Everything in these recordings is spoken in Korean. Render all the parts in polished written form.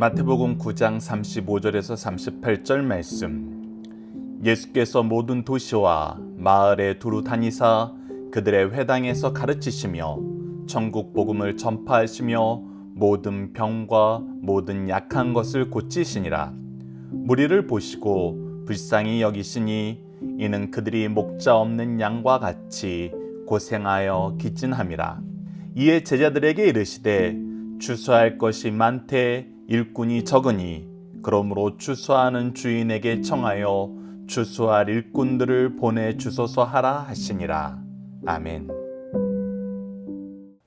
마태복음 9장 35절에서 38절 말씀. 예수께서 모든 도시와 마을에 두루 다니사 그들의 회당에서 가르치시며 천국 복음을 전파하시며 모든 병과 모든 약한 것을 고치시니라. 무리를 보시고 불쌍히 여기시니 이는 그들이 목자 없는 양과 같이 고생하여 기진함이라. 이에 제자들에게 이르시되 추수할 것이 많되 일꾼이 적으니 그러므로 추수하는 주인에게 청하여 추수할 일꾼들을 보내주소서 하라 하시니라. 아멘.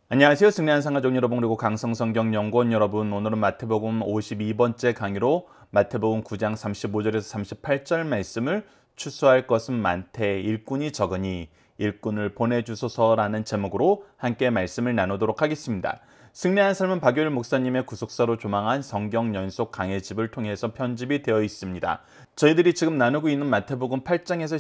안녕하세요. 승리한 상가족 여러분, 그리고 강성성경연구원 여러분, 오늘은 마태복음 52번째 강의로 마태복음 9장 35절에서 38절 말씀을 추수할 것은 많되 일꾼이 적으니 일꾼을 보내주소서라는 제목으로 함께 말씀을 나누도록 하겠습니다. 승리한 삶은 박효일 목사님의 구속사로 조망한 성경 연속 강해집을 통해서 편집이 되어 있습니다. 저희들이 지금 나누고 있는 마태복음 8장에서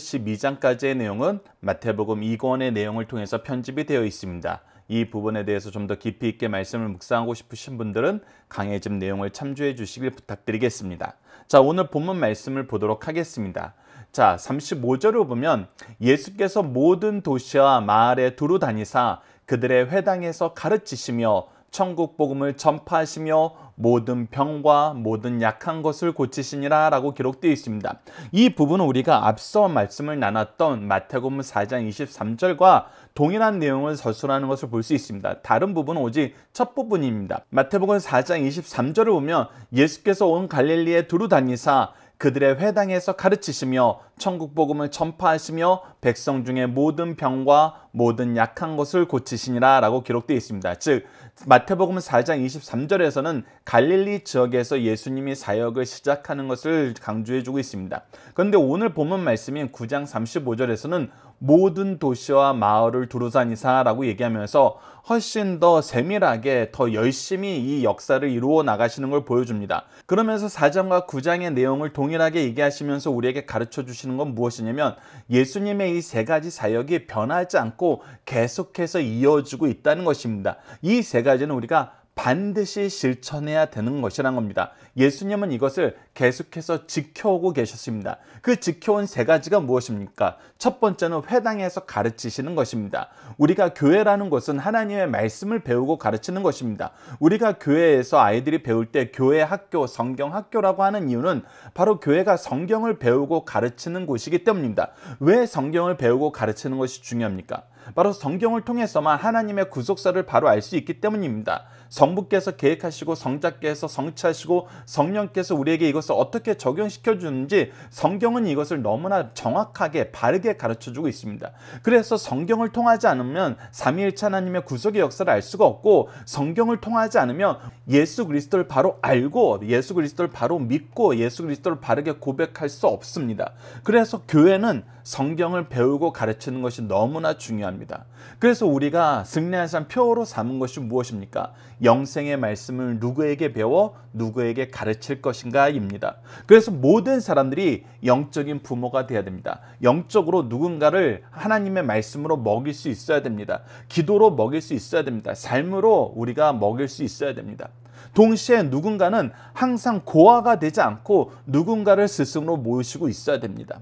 12장까지의 내용은 마태복음 2권의 내용을 통해서 편집이 되어 있습니다. 이 부분에 대해서 좀 더 깊이 있게 말씀을 묵상하고 싶으신 분들은 강해집 내용을 참조해 주시길 부탁드리겠습니다. 자, 오늘 본문 말씀을 보도록 하겠습니다. 자, 35절을 보면 예수께서 모든 도시와 마을에 두루 다니사 그들의 회당에서 가르치시며 천국 복음을 전파하시며 모든 병과 모든 약한 것을 고치시니라 라고 기록되어 있습니다. 이 부분은 우리가 앞서 말씀을 나눴던 마태복음 4장 23절과 동일한 내용을 서술하는 것을 볼 수 있습니다. 다른 부분은 오직 첫 부분입니다. 마태복음 4장 23절을 보면 예수께서 온 갈릴리에 두루 다니사 그들의 회당에서 가르치시며 천국 복음을 전파하시며 백성 중에 모든 병과 모든 약한 것을 고치시니라 라고 기록되어 있습니다. 즉 마태복음 4장 23절에서는 갈릴리 지역에서 예수님이 사역을 시작하는 것을 강조해주고 있습니다. 그런데 오늘 본문 말씀인 9장 35절에서는 모든 도시와 마을을 두루 다니사 라고 얘기하면서 훨씬 더 세밀하게 더 열심히 이 역사를 이루어 나가시는 걸 보여줍니다. 그러면서 4장과 9장의 내용을 동일하게 얘기하시면서 우리에게 가르쳐 주시는 건 무엇이냐면 예수님의 이 세 가지 사역이 변하지 않고 계속해서 이어지고 있다는 것입니다. 이 세 가지는 우리가 반드시 실천해야 되는 것이란 겁니다. 예수님은 이것을 계속해서 지켜오고 계셨습니다. 그 지켜온 세 가지가 무엇입니까? 첫 번째는 회당에서 가르치시는 것입니다. 우리가 교회라는 것은 하나님의 말씀을 배우고 가르치는 것입니다. 우리가 교회에서 아이들이 배울 때 교회 학교, 성경 학교라고 하는 이유는 바로 교회가 성경을 배우고 가르치는 곳이기 때문입니다. 왜 성경을 배우고 가르치는 것이 중요합니까? 바로 성경을 통해서만 하나님의 구속사를 바로 알 수 있기 때문입니다. 성부께서 계획하시고 성자께서 성취하시고 성령께서 우리에게 이것을 어떻게 적용시켜 주는지 성경은 이것을 너무나 정확하게 바르게 가르쳐주고 있습니다. 그래서 성경을 통하지 않으면 삼위일체 하나님의 구속의 역사를 알 수가 없고, 성경을 통하지 않으면 예수 그리스도를 바로 알고 예수 그리스도를 바로 믿고 예수 그리스도를 바르게 고백할 수 없습니다. 그래서 교회는 성경을 배우고 가르치는 것이 너무나 중요합니다. 그래서 우리가 승리한 삶 표어로 삼은 것이 무엇입니까? 영생의 말씀을 누구에게 배워 누구에게 가르칠 것인가 입니다. 그래서 모든 사람들이 영적인 부모가 되어야 됩니다. 영적으로 누군가를 하나님의 말씀으로 먹일 수 있어야 됩니다. 기도로 먹일 수 있어야 됩니다. 삶으로 우리가 먹일 수 있어야 됩니다. 동시에 누군가는 항상 고아가 되지 않고 누군가를 스승으로 모시고 있어야 됩니다.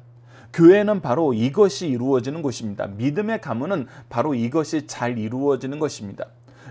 교회는 바로 이것이 이루어지는 곳입니다. 믿음의 가문은 바로 이것이 잘 이루어지는 것입니다.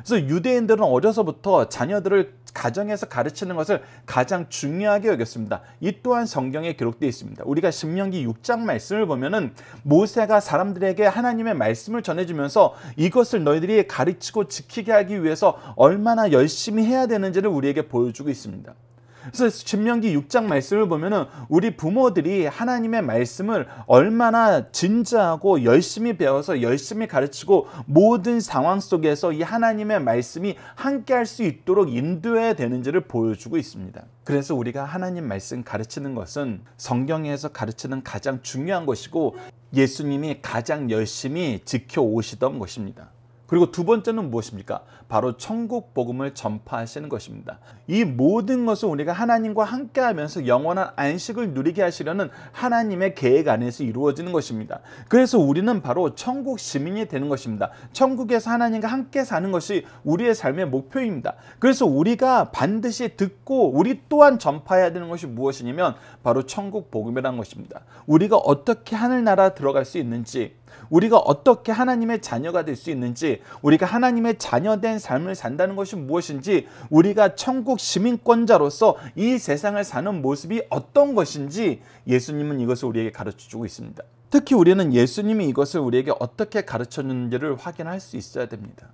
그래서 유대인들은 어려서부터 자녀들을 가정에서 가르치는 것을 가장 중요하게 여겼습니다. 이 또한 성경에 기록되어 있습니다. 우리가 신명기 6장 말씀을 보면은 모세가 사람들에게 하나님의 말씀을 전해주면서 이것을 너희들이 가르치고 지키게 하기 위해서 얼마나 열심히 해야 되는지를 우리에게 보여주고 있습니다. 그래서 신명기 6장 말씀을 보면은 우리 부모들이 하나님의 말씀을 얼마나 진지하고 열심히 배워서 열심히 가르치고 모든 상황 속에서 이 하나님의 말씀이 함께 할 수 있도록 인도해야 되는지를 보여주고 있습니다. 그래서 우리가 하나님 말씀 가르치는 것은 성경에서 가르치는 가장 중요한 것이고 예수님이 가장 열심히 지켜오시던 것입니다. 그리고 두 번째는 무엇입니까? 바로 천국 복음을 전파하시는 것입니다. 이 모든 것을 우리가 하나님과 함께하면서 영원한 안식을 누리게 하시려는 하나님의 계획 안에서 이루어지는 것입니다. 그래서 우리는 바로 천국 시민이 되는 것입니다. 천국에서 하나님과 함께 사는 것이 우리의 삶의 목표입니다. 그래서 우리가 반드시 듣고 우리 또한 전파해야 되는 것이 무엇이냐면 바로 천국 복음이라는 것입니다. 우리가 어떻게 하늘나라 들어갈 수 있는지, 우리가 어떻게 하나님의 자녀가 될 수 있는지, 우리가 하나님의 자녀된 삶을 산다는 것이 무엇인지, 우리가 천국 시민권자로서 이 세상을 사는 모습이 어떤 것인지 예수님은 이것을 우리에게 가르쳐주고 있습니다. 특히 우리는 예수님이 이것을 우리에게 어떻게 가르쳐주는지를 확인할 수 있어야 됩니다.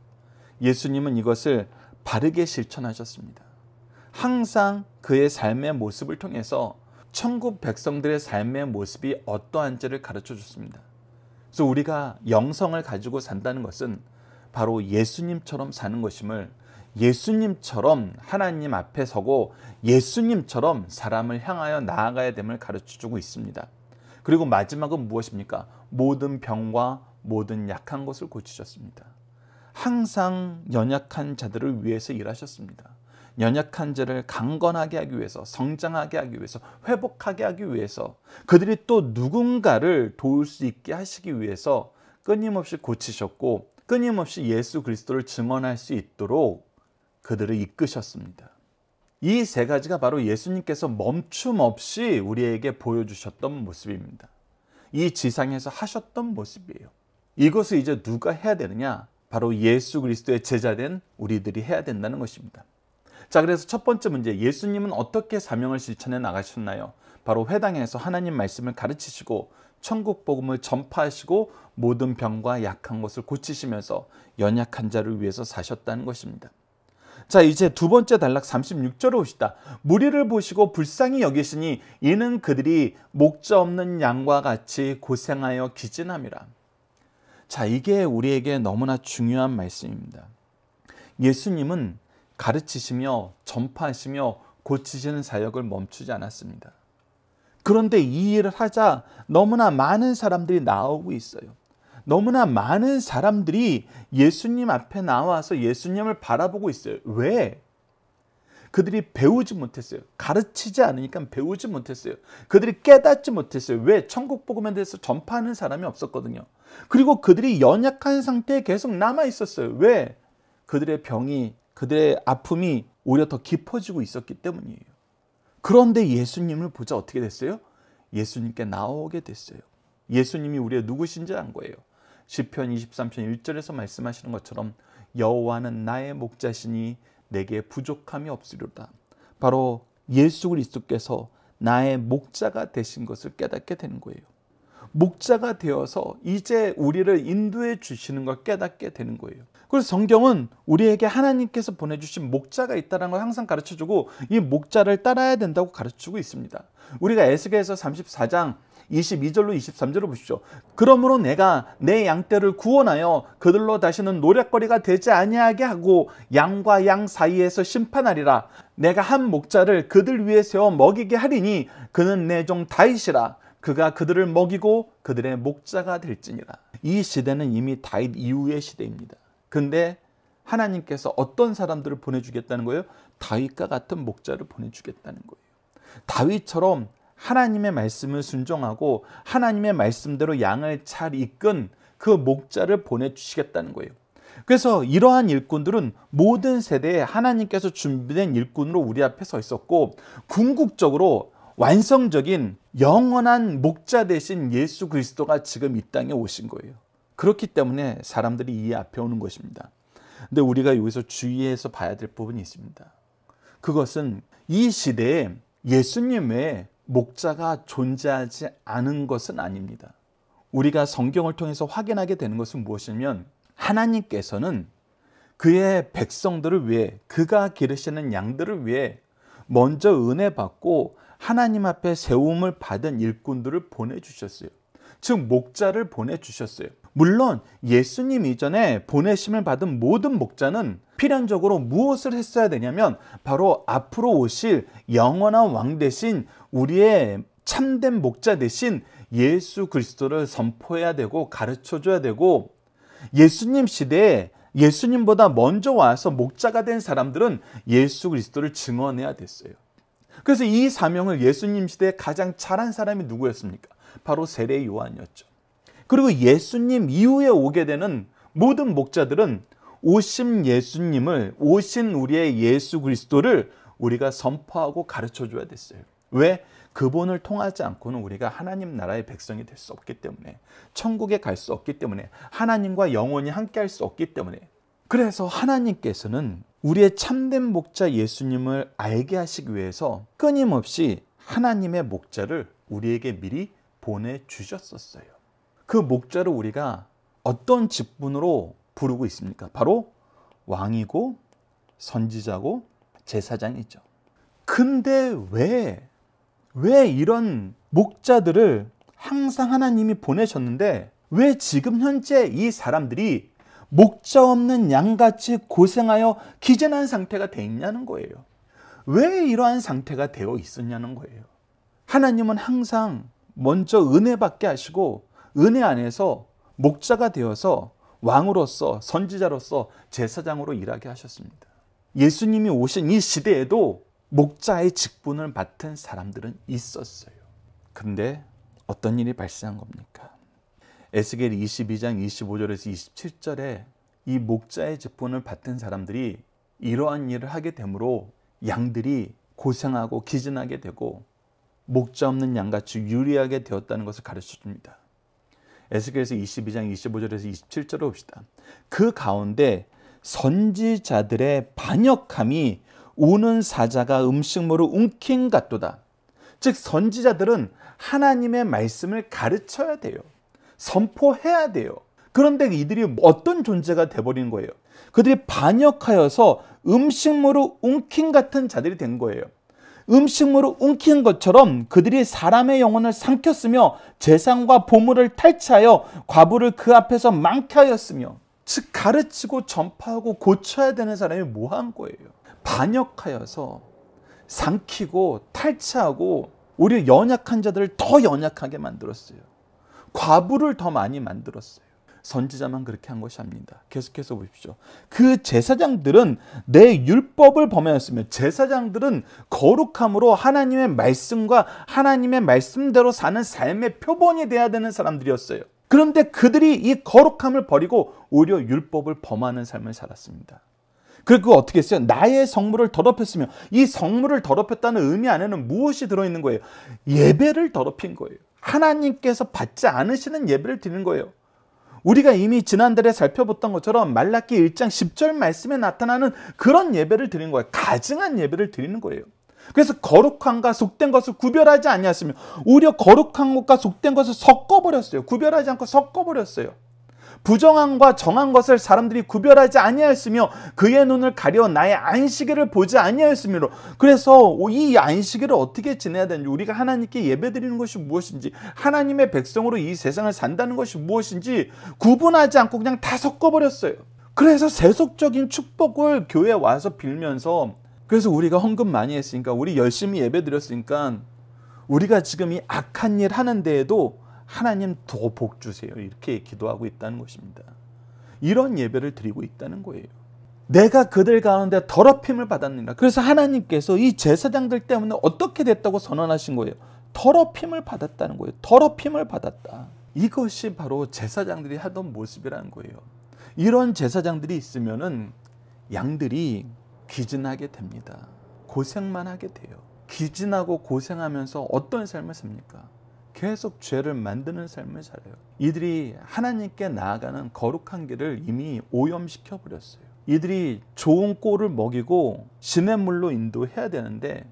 예수님은 이것을 바르게 실천하셨습니다. 항상 그의 삶의 모습을 통해서 천국 백성들의 삶의 모습이 어떠한지를 가르쳐줬습니다. 그래서 우리가 영성을 가지고 산다는 것은 바로 예수님처럼 사는 것임을, 예수님처럼 하나님 앞에 서고 예수님처럼 사람을 향하여 나아가야 됨을 가르쳐주고 있습니다. 그리고 마지막은 무엇입니까? 모든 병과 모든 약한 것을 고치셨습니다. 항상 연약한 자들을 위해서 일하셨습니다. 연약한 자를 강건하게 하기 위해서, 성장하게 하기 위해서, 회복하게 하기 위해서, 그들이 또 누군가를 도울 수 있게 하시기 위해서 끊임없이 고치셨고 끊임없이 예수 그리스도를 증언할 수 있도록 그들을 이끄셨습니다. 이 세 가지가 바로 예수님께서 멈춤 없이 우리에게 보여주셨던 모습입니다. 이 지상에서 하셨던 모습이에요. 이것을 이제 누가 해야 되느냐? 바로 예수 그리스도의 제자된 우리들이 해야 된다는 것입니다. 자, 그래서 첫 번째 문제, 예수님은 어떻게 사명을 실천해 나가셨나요? 바로 회당에서 하나님 말씀을 가르치시고 천국 복음을 전파하시고 모든 병과 약한 것을 고치시면서 연약한 자를 위해서 사셨다는 것입니다. 자, 이제 두 번째 단락 36절을 봅시다. 무리를 보시고 불쌍히 여기시니 이는 그들이 목자 없는 양과 같이 고생하여 기진함이라. 자, 이게 우리에게 너무나 중요한 말씀입니다. 예수님은 가르치시며 전파하시며 고치시는 사역을 멈추지 않았습니다. 그런데 이 일을 하자 너무나 많은 사람들이 나오고 있어요. 너무나 많은 사람들이 예수님 앞에 나와서 예수님을 바라보고 있어요. 왜? 그들이 배우지 못했어요. 가르치지 않으니까 배우지 못했어요. 그들이 깨닫지 못했어요. 왜? 천국 복음에 대해서 전파하는 사람이 없었거든요. 그리고 그들이 연약한 상태에 계속 남아 있었어요. 왜? 그들의 병이, 그들의 아픔이 오히려 더 깊어지고 있었기 때문이에요. 그런데 예수님을 보자 어떻게 됐어요? 예수님께 나오게 됐어요. 예수님이 우리의 누구신지 안 거예요. 시편 23편 1절에서 말씀하시는 것처럼 여호와는 나의 목자시니 내게 부족함이 없으리로다. 바로 예수 그리스도께서 나의 목자가 되신 것을 깨닫게 되는 거예요. 목자가 되어서 이제 우리를 인도해 주시는 걸 깨닫게 되는 거예요. 그래서 성경은 우리에게 하나님께서 보내주신 목자가 있다는 걸 항상 가르쳐주고 이 목자를 따라야 된다고 가르쳐주고 있습니다. 우리가 에스겔서 34장 22절로 23절을 보십시오. 그러므로 내가 내 양떼를 구원하여 그들로 다시는 노략거리가 되지 아니하게 하고 양과 양 사이에서 심판하리라. 내가 한 목자를 그들 위에 세워 먹이게 하리니 그는 내 종 다윗이라. 그가 그들을 먹이고 그들의 목자가 될지니라. 이 시대는 이미 다윗 이후의 시대입니다. 근데 하나님께서 어떤 사람들을 보내주겠다는 거예요? 다윗과 같은 목자를 보내주겠다는 거예요. 다윗처럼 하나님의 말씀을 순종하고 하나님의 말씀대로 양을 잘 이끈 그 목자를 보내주시겠다는 거예요. 그래서 이러한 일꾼들은 모든 세대에 하나님께서 준비된 일꾼으로 우리 앞에 서 있었고 궁극적으로 완성적인 영원한 목자 되신 예수 그리스도가 지금 이 땅에 오신 거예요. 그렇기 때문에 사람들이 이 앞에 오는 것입니다. 근데 우리가 여기서 주의해서 봐야 될 부분이 있습니다. 그것은 이 시대에 예수님 외에 목자가 존재하지 않은 것은 아닙니다. 우리가 성경을 통해서 확인하게 되는 것은 무엇이냐면 하나님께서는 그의 백성들을 위해, 그가 기르시는 양들을 위해 먼저 은혜 받고 하나님 앞에 세움을 받은 일꾼들을 보내주셨어요. 즉 목자를 보내주셨어요. 물론 예수님 이전에 보내심을 받은 모든 목자는 필연적으로 무엇을 했어야 되냐면 바로 앞으로 오실 영원한 왕 대신 우리의 참된 목자 대신 예수 그리스도를 선포해야 되고 가르쳐줘야 되고 예수님 시대에 예수님보다 먼저 와서 목자가 된 사람들은 예수 그리스도를 증언해야 됐어요. 그래서 이 사명을 예수님 시대에 가장 잘한 사람이 누구였습니까? 바로 세례 요한이었죠. 그리고 예수님 이후에 오게 되는 모든 목자들은 오신 예수님을, 오신 우리의 예수 그리스도를 우리가 선포하고 가르쳐 줘야 됐어요. 왜? 그분을 통하지 않고는 우리가 하나님 나라의 백성이 될 수 없기 때문에, 천국에 갈 수 없기 때문에, 하나님과 영원히 함께 할 수 없기 때문에. 그래서 하나님께서는 우리의 참된 목자 예수님을 알게 하시기 위해서 끊임없이 하나님의 목자를 우리에게 미리 보내주셨었어요. 그 목자를 우리가 어떤 직분으로 부르고 있습니까? 바로 왕이고 선지자고 제사장이죠. 근데 왜 이런 목자들을 항상 하나님이 보내셨는데 왜 지금 현재 이 사람들이 목자 없는 양같이 고생하여 기진한 상태가 되어 있냐는 거예요. 왜 이러한 상태가 되어 있었냐는 거예요. 하나님은 항상 먼저 은혜 받게 하시고 은혜 안에서 목자가 되어서 왕으로서 선지자로서 제사장으로 일하게 하셨습니다. 예수님이 오신 이 시대에도 목자의 직분을 맡은 사람들은 있었어요. 그런데 어떤 일이 발생한 겁니까? 에스겔 22장 25절에서 27절에 이 목자의 직분을 맡은 사람들이 이러한 일을 하게 되므로 양들이 고생하고 기진하게 되고 목자 없는 양같이 유리하게 되었다는 것을 가르쳐 줍니다. 에스겔에서 22장 25절에서 27절을 봅시다. 그 가운데 선지자들의 반역함이 우는 사자가 음식물을 움킨 같도다. 즉 선지자들은 하나님의 말씀을 가르쳐야 돼요. 선포해야 돼요. 그런데 이들이 어떤 존재가 돼버린 거예요? 그들이 반역하여서 음식물을 움킨 같은 자들이 된 거예요. 음식물을 움킨 것처럼 그들이 사람의 영혼을 삼켰으며 재산과 보물을 탈취하여 과부를 그 앞에서 많게 하였으며, 즉 가르치고 전파하고 고쳐야 되는 사람이 뭐한 거예요? 반역하여서 삼키고 탈취하고 오히려 연약한 자들을 더 연약하게 만들었어요. 과부를 더 많이 만들었어요. 선지자만 그렇게 한 것이 아닙니다. 계속해서 보십시오. 그 제사장들은 내 율법을 범하였으며, 제사장들은 거룩함으로 하나님의 말씀과 하나님의 말씀대로 사는 삶의 표본이 돼야 되는 사람들이었어요. 그런데 그들이 이 거룩함을 버리고 오히려 율법을 범하는 삶을 살았습니다. 그리고 어떻게 했어요? 나의 성물을 더럽혔으며, 이 성물을 더럽혔다는 의미 안에는 무엇이 들어있는 거예요? 예배를 더럽힌 거예요. 하나님께서 받지 않으시는 예배를 드리는 거예요. 우리가 이미 지난달에 살펴봤던 것처럼 말라기 1장 10절 말씀에 나타나는 그런 예배를 드리는 거예요. 가증한 예배를 드리는 거예요. 그래서 거룩함과 속된 것을 구별하지 아니하시며 오히려 거룩한 것과 속된 것을 섞어버렸어요. 구별하지 않고 섞어버렸어요. 부정함과 정한 것을 사람들이 구별하지 아니하였으며 그의 눈을 가려 나의 안식일을 보지 아니하였으므로. 그래서 이 안식일을 어떻게 지내야 되는지, 우리가 하나님께 예배드리는 것이 무엇인지, 하나님의 백성으로 이 세상을 산다는 것이 무엇인지 구분하지 않고 그냥 다 섞어버렸어요. 그래서 세속적인 축복을 교회에 와서 빌면서, 그래서 우리가 헌금 많이 했으니까, 우리 열심히 예배드렸으니까 우리가 지금 이 악한 일 하는 데에도 하나님 더 복 주세요, 이렇게 기도하고 있다는 것입니다. 이런 예배를 드리고 있다는 거예요. 내가 그들 가운데 더럽힘을 받았느니라. 그래서 하나님께서 이 제사장들 때문에 어떻게 됐다고 선언하신 거예요? 더럽힘을 받았다는 거예요. 더럽힘을 받았다. 이것이 바로 제사장들이 하던 모습이라는 거예요. 이런 제사장들이 있으면은 양들이 기진하게 됩니다. 고생만 하게 돼요. 기진하고 고생하면서 어떤 삶을 삽니까? 계속 죄를 만드는 삶을 살아요. 이들이 하나님께 나아가는 거룩한 길을 이미 오염시켜 버렸어요. 이들이 좋은 꼴을 먹이고 시냇물로 인도해야 되는데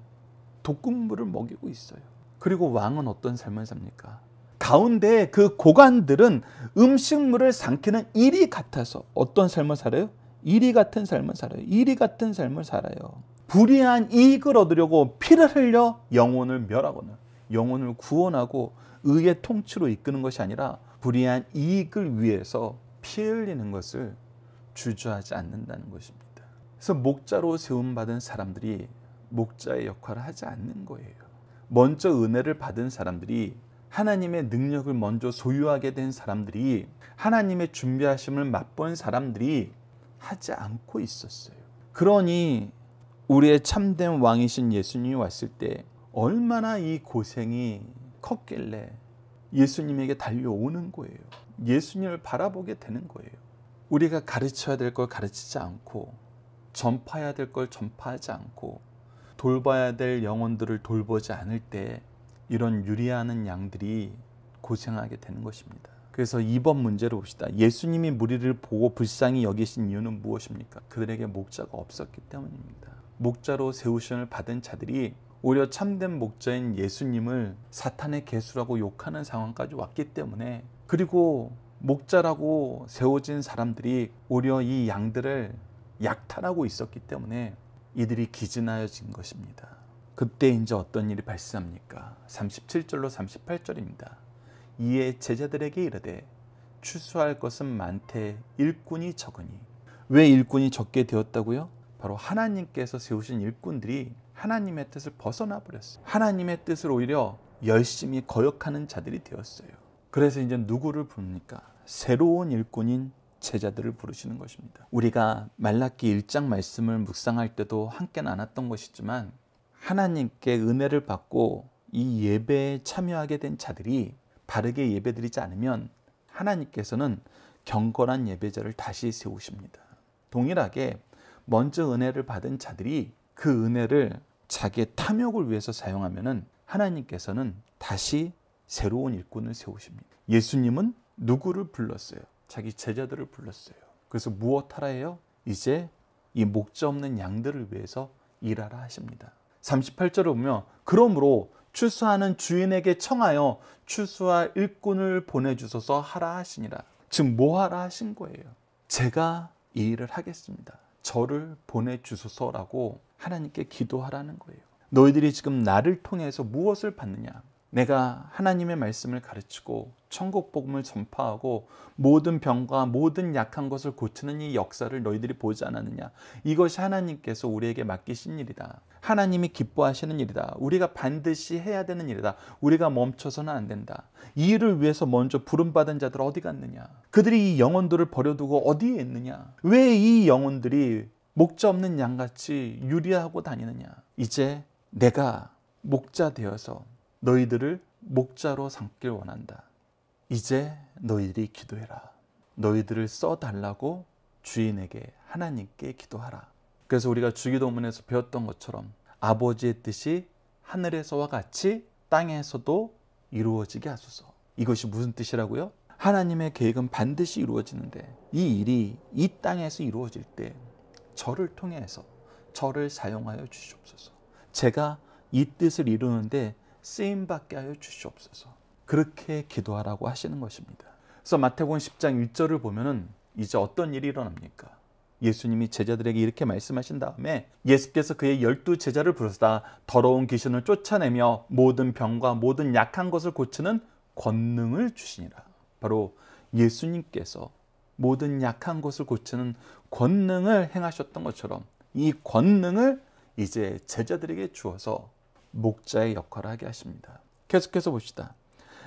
독극물을 먹이고 있어요. 그리고 왕은 어떤 삶을 삽니까? 가운데 그 고관들은 음식물을 삼키는 이리 같아서 어떤 삶을 살아요? 이리 같은 삶을 살아요. 이리 같은 삶을 살아요. 불의한 이익을 얻으려고 피를 흘려 영혼을 멸하거나 영혼을 구원하고 의의 통치로 이끄는 것이 아니라 불의한 이익을 위해서 피 흘리는 것을 주저하지 않는다는 것입니다. 그래서 목자로 세움받은 사람들이 목자의 역할을 하지 않는 거예요. 먼저 은혜를 받은 사람들이, 하나님의 능력을 먼저 소유하게 된 사람들이, 하나님의 준비하심을 맛본 사람들이 하지 않고 있었어요. 그러니 우리의 참된 왕이신 예수님이 왔을 때 얼마나 이 고생이 컸길래 예수님에게 달려오는 거예요. 예수님을 바라보게 되는 거예요. 우리가 가르쳐야 될 걸 가르치지 않고, 전파해야 될 걸 전파하지 않고, 돌봐야 될 영혼들을 돌보지 않을 때 이런 유리하는 양들이 고생하게 되는 것입니다. 그래서 2번 문제를 봅시다. 예수님이 무리를 보고 불쌍히 여기신 이유는 무엇입니까? 그들에게 목자가 없었기 때문입니다. 목자로 세우심을 받은 자들이 오히려 참된 목자인 예수님을 사탄의 개수라고 욕하는 상황까지 왔기 때문에, 그리고 목자라고 세워진 사람들이 오히려 이 양들을 약탈하고 있었기 때문에 이들이 기진하여진 것입니다. 그때 이제 어떤 일이 발생합니까? 37절로 38절입니다. 이에 제자들에게 이르되 추수할 것은 많되 일꾼이 적으니. 왜 일꾼이 적게 되었다고요? 바로 하나님께서 세우신 일꾼들이 하나님의 뜻을 벗어나 버렸어요. 하나님의 뜻을 오히려 열심히 거역하는 자들이 되었어요. 그래서 이제 누구를 부릅니까? 새로운 일꾼인 제자들을 부르시는 것입니다. 우리가 말라기 1장 말씀을 묵상할 때도 함께 나눴던 것이지만, 하나님께 은혜를 받고 이 예배에 참여하게 된 자들이 바르게 예배드리지 않으면 하나님께서는 경건한 예배자를 다시 세우십니다. 동일하게 먼저 은혜를 받은 자들이 그 은혜를 자기의 탐욕을 위해서 사용하면은 하나님께서는 다시 새로운 일꾼을 세우십니다. 예수님은 누구를 불렀어요? 자기 제자들을 불렀어요. 그래서 무엇하라 해요? 이제 이 목자 없는 양들을 위해서 일하라 하십니다. 38절을 보면 그러므로 추수하는 주인에게 청하여 추수할 일꾼을 보내주소서 하라 하시니라. 즉 뭐 하라 하신 거예요? 제가 이 일을 하겠습니다. 저를 보내주소서라고 하나님께 기도하라는 거예요. 너희들이 지금 나를 통해서 무엇을 받느냐? 내가 하나님의 말씀을 가르치고 천국 복음을 전파하고 모든 병과 모든 약한 것을 고치는 이 역사를 너희들이 보지 않았느냐? 이것이 하나님께서 우리에게 맡기신 일이다. 하나님이 기뻐하시는 일이다. 우리가 반드시 해야 되는 일이다. 우리가 멈춰서는 안 된다. 이 일을 위해서 먼저 부름받은 자들 어디 갔느냐? 그들이 이 영혼들을 버려두고 어디에 있느냐? 왜 이 영혼들이 목자 없는 양같이 유리하고 다니느냐? 이제 내가 목자 되어서 너희들을 목자로 삼길 원한다. 이제 너희들이 기도해라. 너희들을 써달라고 주인에게, 하나님께 기도하라. 그래서 우리가 주기도문에서 배웠던 것처럼 아버지의 뜻이 하늘에서와 같이 땅에서도 이루어지게 하소서. 이것이 무슨 뜻이라고요? 하나님의 계획은 반드시 이루어지는데 이 일이 이 땅에서 이루어질 때 저를 통해서 저를 사용하여 주시옵소서. 제가 이 뜻을 이루는데 쓰임받게 하여 주시옵소서. 그렇게 기도하라고 하시는 것입니다. 그래서 마태복음 10장 1절을 보면은 이제 어떤 일이 일어납니까? 예수님이 제자들에게 이렇게 말씀하신 다음에 예수께서 그의 12 제자를 부르시다 더러운 귀신을 쫓아내며 모든 병과 모든 약한 것을 고치는 권능을 주시니라. 바로 예수님께서 모든 약한 것을 고치는 권능을 행하셨던 것처럼 이 권능을 이제 제자들에게 주어서 목자의 역할을 하게 하십니다. 계속해서 봅시다.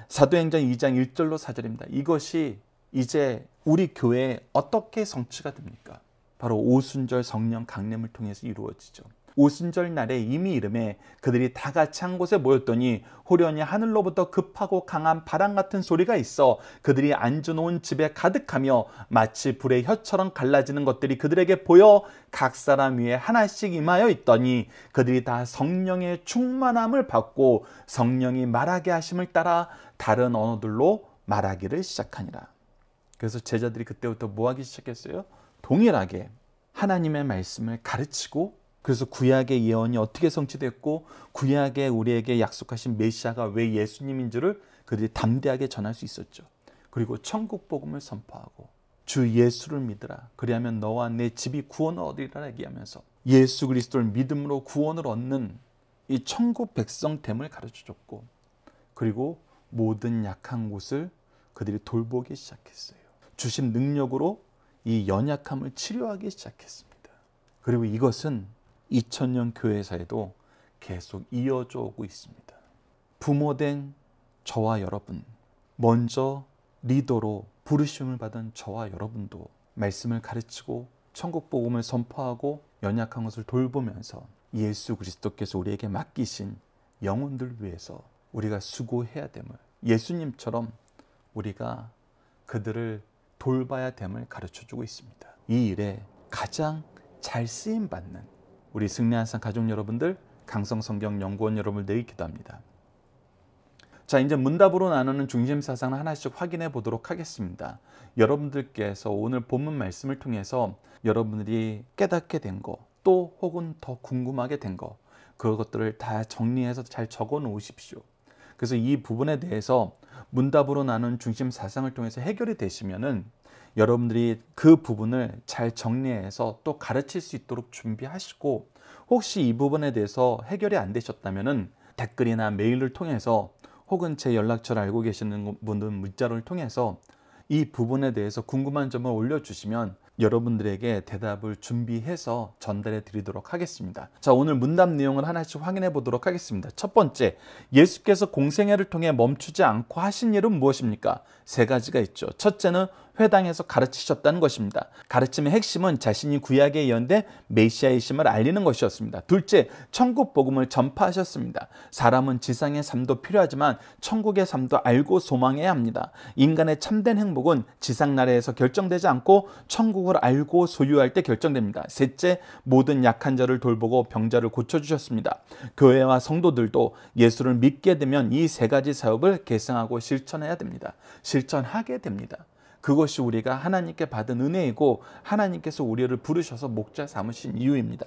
사도행전 2장 1절로 4절입니다. 이것이 이제 우리 교회에 어떻게 성취가 됩니까? 바로 오순절 성령 강림을 통해서 이루어지죠. 오순절 날에 이미 이름에 그들이 다 같이 한 곳에 모였더니 호련히 하늘로부터 급하고 강한 바람 같은 소리가 있어 그들이 앉아놓은 집에 가득하며 마치 불의 혀처럼 갈라지는 것들이 그들에게 보여 각 사람 위에 하나씩 임하여 있더니 그들이 다 성령의 충만함을 받고 성령이 말하게 하심을 따라 다른 언어들로 말하기를 시작하니라. 그래서 제자들이 그때부터 뭐 하기 시작했어요? 동일하게 하나님의 말씀을 가르치고, 그래서 구약의 예언이 어떻게 성취됐고 구약에 우리에게 약속하신 메시아가 왜 예수님인 줄을 그들이 담대하게 전할 수 있었죠. 그리고 천국 복음을 선포하고 주 예수를 믿으라 그리하면 너와 내 집이 구원을 얻으리라 얘기하면서 예수 그리스도를 믿음으로 구원을 얻는 이 천국 백성됨을 가르쳐줬고, 그리고 모든 약한 곳을 그들이 돌보기 시작했어요. 주신 능력으로 이 연약함을 치료하기 시작했습니다. 그리고 이것은 2000년 교회사에도 계속 이어져 오고 있습니다. 부모된 저와 여러분, 먼저 리더로 부르심을 받은 저와 여러분도 말씀을 가르치고 천국 복음을 선포하고 연약한 것을 돌보면서 예수 그리스도께서 우리에게 맡기신 영혼들 위해서 우리가 수고해야 됨을, 예수님처럼 우리가 그들을 돌봐야 됨을 가르쳐주고 있습니다. 이 일에 가장 잘 쓰임받는 우리 승리한산 가족 여러분들, 강성성경연구원 여러분을 내일 기도합니다. 자, 이제 문답으로 나누는 중심사상을 하나씩 확인해 보도록 하겠습니다. 여러분들께서 오늘 본문 말씀을 통해서 여러분들이 깨닫게 된 거, 또 혹은 더 궁금하게 된 거, 그것들을 다 정리해서 잘 적어 놓으십시오. 그래서 이 부분에 대해서 문답으로 나눈 중심사상을 통해서 해결이 되시면은 여러분들이 그 부분을 잘 정리해서 또 가르칠 수 있도록 준비하시고, 혹시 이 부분에 대해서 해결이 안 되셨다면은 댓글이나 메일을 통해서 혹은 제 연락처를 알고 계시는 분들 문자를 통해서 이 부분에 대해서 궁금한 점을 올려주시면 여러분들에게 대답을 준비해서 전달해 드리도록 하겠습니다. 자, 오늘 문답 내용을 하나씩 확인해 보도록 하겠습니다. 첫 번째, 예수께서 공생애를 통해 멈추지 않고 하신 일은 무엇입니까? 세 가지가 있죠. 첫째는 회당에서 가르치셨다는 것입니다. 가르침의 핵심은 자신이 구약에 예언된 메시아이심을 알리는 것이었습니다. 둘째, 천국 복음을 전파하셨습니다. 사람은 지상의 삶도 필요하지만 천국의 삶도 알고 소망해야 합니다. 인간의 참된 행복은 지상 나라에서 결정되지 않고 천국을 알고 소유할 때 결정됩니다. 셋째, 모든 약한 자를 돌보고 병자를 고쳐주셨습니다. 교회와 성도들도 예수를 믿게 되면 이 세 가지 사업을 계승하고 실천해야 됩니다. 실천하게 됩니다. 그것이 우리가 하나님께 받은 은혜이고 하나님께서 우리를 부르셔서 목자 삼으신 이유입니다.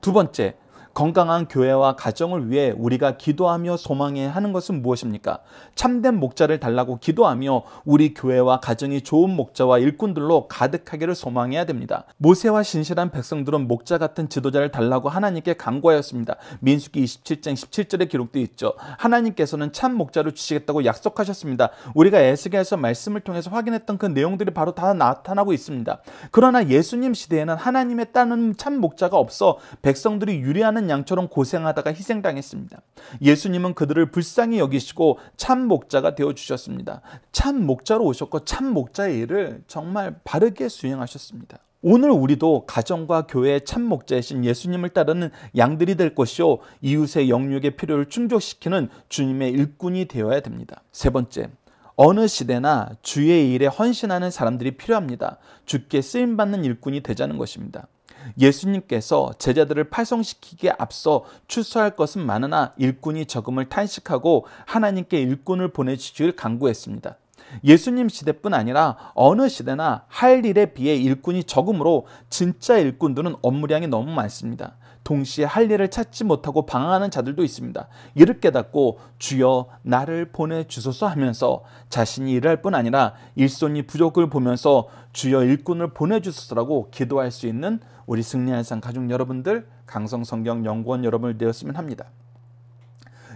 두 번째, 건강한 교회와 가정을 위해 우리가 기도하며 소망해야 하는 것은 무엇입니까? 참된 목자를 달라고 기도하며 우리 교회와 가정이 좋은 목자와 일꾼들로 가득하기를 소망해야 됩니다. 모세와 신실한 백성들은 목자 같은 지도자를 달라고 하나님께 간구하였습니다. 민수기 27장 17절에 기록되어 있죠. 하나님께서는 참 목자를 주시겠다고 약속하셨습니다. 우리가 에스겔서 말씀을 통해서 확인했던 그 내용들이 바로 다 나타나고 있습니다. 그러나 예수님 시대에는 하나님의 따르는 참 목자가 없어 백성들이 유리하는 양처럼 고생하다가 희생당했습니다. 예수님은 그들을 불쌍히 여기시고 참 목자가 되어주셨습니다. 참 목자로 오셨고 참 목자의 일을 정말 바르게 수행하셨습니다. 오늘 우리도 가정과 교회의 참 목자이신 예수님을 따르는 양들이 될 것이요, 이웃의 영육의 필요를 충족시키는 주님의 일꾼이 되어야 됩니다. 세 번째, 어느 시대나 주의 일에 헌신하는 사람들이 필요합니다. 주께 쓰임받는 일꾼이 되자는 것입니다. 예수님께서 제자들을 파송시키기에 앞서 추수할 것은 많으나 일꾼이 적음을 탄식하고 하나님께 일꾼을 보내주시길 간구했습니다. 예수님 시대뿐 아니라 어느 시대나 할 일에 비해 일꾼이 적으므로 진짜 일꾼들은 업무량이 너무 많습니다. 동시에 할 일을 찾지 못하고 방황하는 자들도 있습니다. 이를 깨닫고 주여 나를 보내주소서 하면서 자신이 일할 뿐 아니라 일손이 부족을 보면서 주여 일꾼을 보내주소서라고 기도할 수 있는 우리 승리한산 가족 여러분들, 강성성경연구원 여러분을 되었으면 합니다.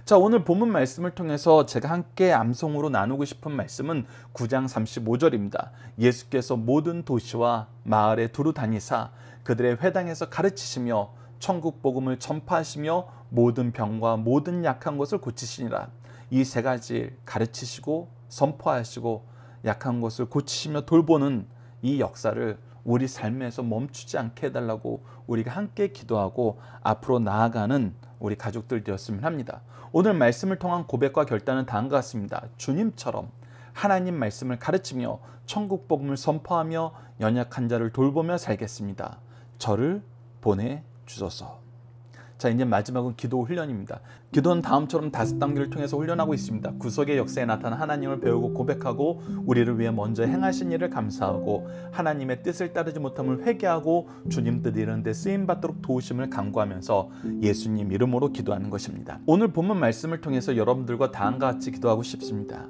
자, 오늘 본문 말씀을 통해서 제가 함께 암송으로 나누고 싶은 말씀은 9장 35절입니다. 예수께서 모든 도시와 마을에 두루 다니사 그들의 회당에서 가르치시며 천국 복음을 전파하시며 모든 병과 모든 약한 것을 고치시니라. 이 세 가지 가르치시고 선포하시고 약한 것을 고치시며 돌보는 이 역사를 우리 삶에서 멈추지 않게 해달라고 우리가 함께 기도하고 앞으로 나아가는 우리 가족들 되었으면 합니다. 오늘 말씀을 통한 고백과 결단은 다음과 같습니다. 주님처럼 하나님 말씀을 가르치며 천국 복음을 선포하며 연약한 자를 돌보며 살겠습니다. 저를 보내주소서. 자, 이제 마지막은 기도 훈련입니다. 기도는 다음처럼 5단계를 통해서 훈련하고 있습니다. 구속의 역사에 나타난 하나님을 배우고 고백하고 우리를 위해 먼저 행하신 일을 감사하고 하나님의 뜻을 따르지 못함을 회개하고 주님 뜻 이루는 데 쓰임받도록 도우심을 간구하면서 예수님 이름으로 기도하는 것입니다. 오늘 본문 말씀을 통해서 여러분들과 다음과 같이 기도하고 싶습니다.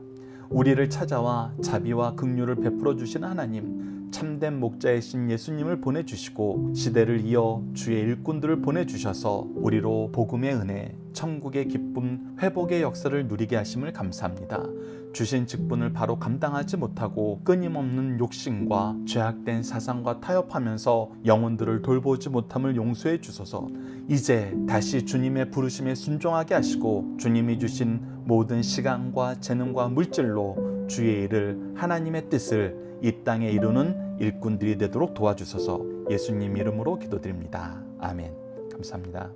우리를 찾아와 자비와 긍휼을 베풀어 주시는 하나님, 참된 목자이신 예수님을 보내주시고 시대를 이어 주의 일꾼들을 보내주셔서 우리로 복음의 은혜, 천국의 기쁨, 회복의 역사를 누리게 하심을 감사합니다. 주신 직분을 바로 감당하지 못하고 끊임없는 욕심과 죄악된 사상과 타협하면서 영혼들을 돌보지 못함을 용서해 주소서. 이제 다시 주님의 부르심에 순종하게 하시고 주님이 주신 모든 시간과 재능과 물질로 주의 일을, 하나님의 뜻을 이 땅에 이루는 일꾼들이 되도록 도와주소서. 예수님 이름으로 기도드립니다. 아멘. 감사합니다.